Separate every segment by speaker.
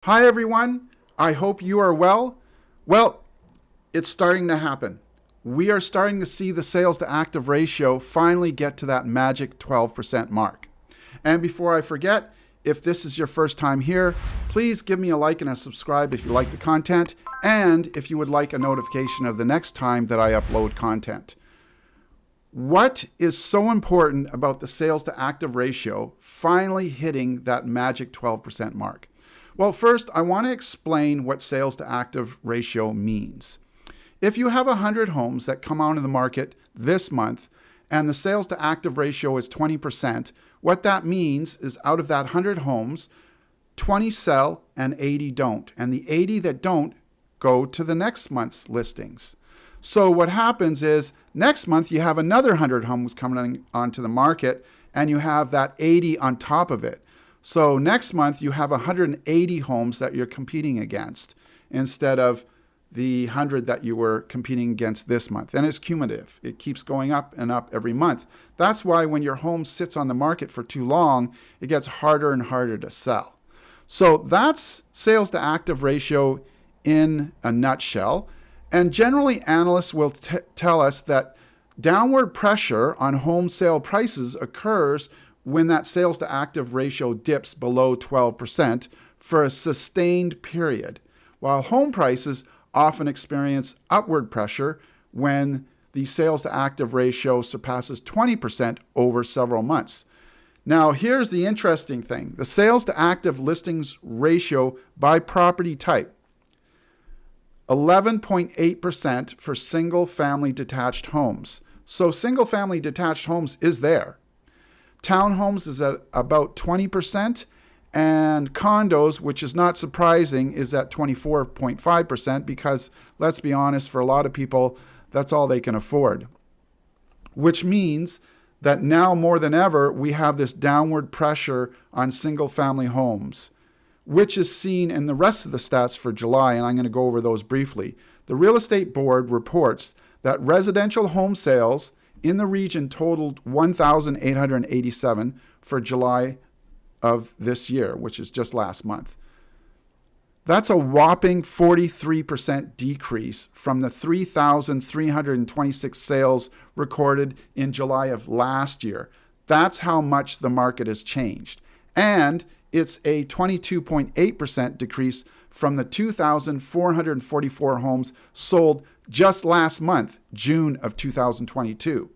Speaker 1: Hi, everyone. I hope you are well. Well, it's starting to happen. We are starting to see the sales to active ratio finally get to that magic 12% mark. And before I forget, if this is your first time here, please give me a like and a subscribe if you like the content, and if you would like a notification of the next time that I upload content. What is so important about the sales to active ratio finally hitting that magic 12% mark? Well, first, I want to explain what sales to active ratio means. If you have 100 homes that come onto the market this month and the sales to active ratio is 20%, what that means is out of that 100 homes, 20 sell and 80 don't. And the 80 that don't go to the next month's listings. So what happens is next month you have another 100 homes coming onto the market and you have that 80 on top of it. So next month you have 180 homes that you're competing against instead of the 100 that you were competing against this month. And it's cumulative. It keeps going up and up every month. That's why when your home sits on the market for too long, it gets harder and harder to sell. So that's sales to active ratio in a nutshell. And generally, analysts will tell us that downward pressure on home sale prices occurs when that sales to active ratio dips below 12% for a sustained period, while home prices often experience upward pressure when the sales to active ratio surpasses 20% over several months. Now, here's the interesting thing. The sales to active listings ratio by property type. 11.8% for single-family detached homes. So single-family detached homes is there. Townhomes is at about 20%, and condos, which is not surprising, is at 24.5% because, let's be honest, for a lot of people, that's all they can afford. Which means that now more than ever, we have this downward pressure on single-family homes, which is seen in the rest of the stats for July, and I'm going to go over those briefly. The Real Estate Board reports that residential home sales in the region totaled 1,887 for July of this year, which is just last month. That's a whopping 43% decrease from the 3,326 sales recorded in July of last year. That's how much the market has changed. And it's a 22.8% decrease from the 2,444 homes sold just last month, June of 2022.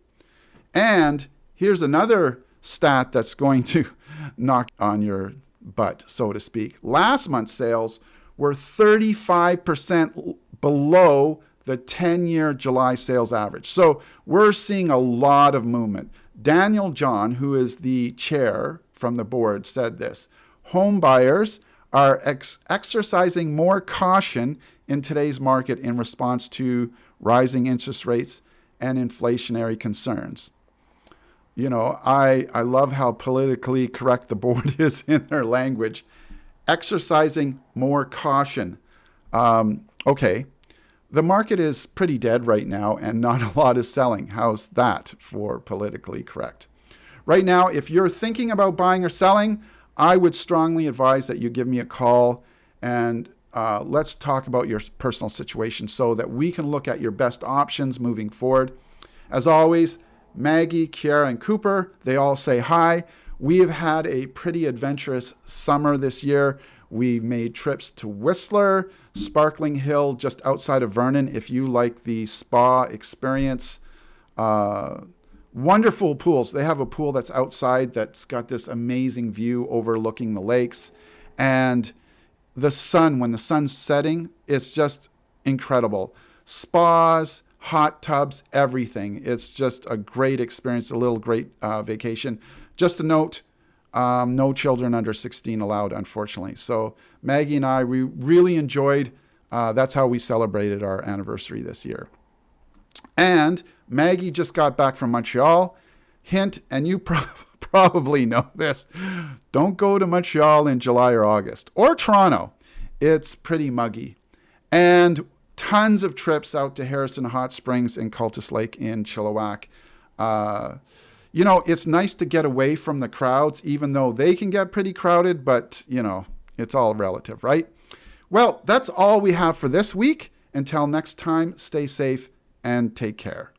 Speaker 1: And here's another stat that's going to knock on your butt, so to speak. Last month's sales were 35% below the 10-year July sales average. So we're seeing a lot of movement. Daniel John, who is the chair from the board, said this: home buyers are exercising more caution in today's market in response to rising interest rates and inflationary concerns. You know, I love how politically correct the board is in their language. Exercising more caution. Okay, the market is pretty dead right now and not a lot is selling. How's that for politically correct? Right now, if you're thinking about buying or selling, I would strongly advise that you give me a call and let's talk about your personal situation so that we can look at your best options moving forward. As always, Maggie, Kiara, and Cooper, they all say hi. We have had a pretty adventurous summer this year. We made trips to Whistler, Sparkling Hill, just outside of Vernon, if you like the spa experience. Wonderful pools. They have a pool that's outside that's got this amazing view overlooking the lakes. And the sun, when the sun's setting, it's just incredible. Spas, hot tubs, everything. It's just a great experience, a little great vacation. Just a note, no children under 16 allowed, unfortunately. So Maggie and I, we really enjoyed, that's how we celebrated our anniversary this year. And Maggie just got back from Montreal. Hint, and you probably know this, don't go to Montreal in July or August. Or Toronto. It's pretty muggy. And tons of trips out to Harrison Hot Springs and Cultus Lake in Chilliwack. It's nice to get away from the crowds, even though they can get pretty crowded, but, It's all relative, right? Well, that's all we have for this week. Until next time, stay safe and take care.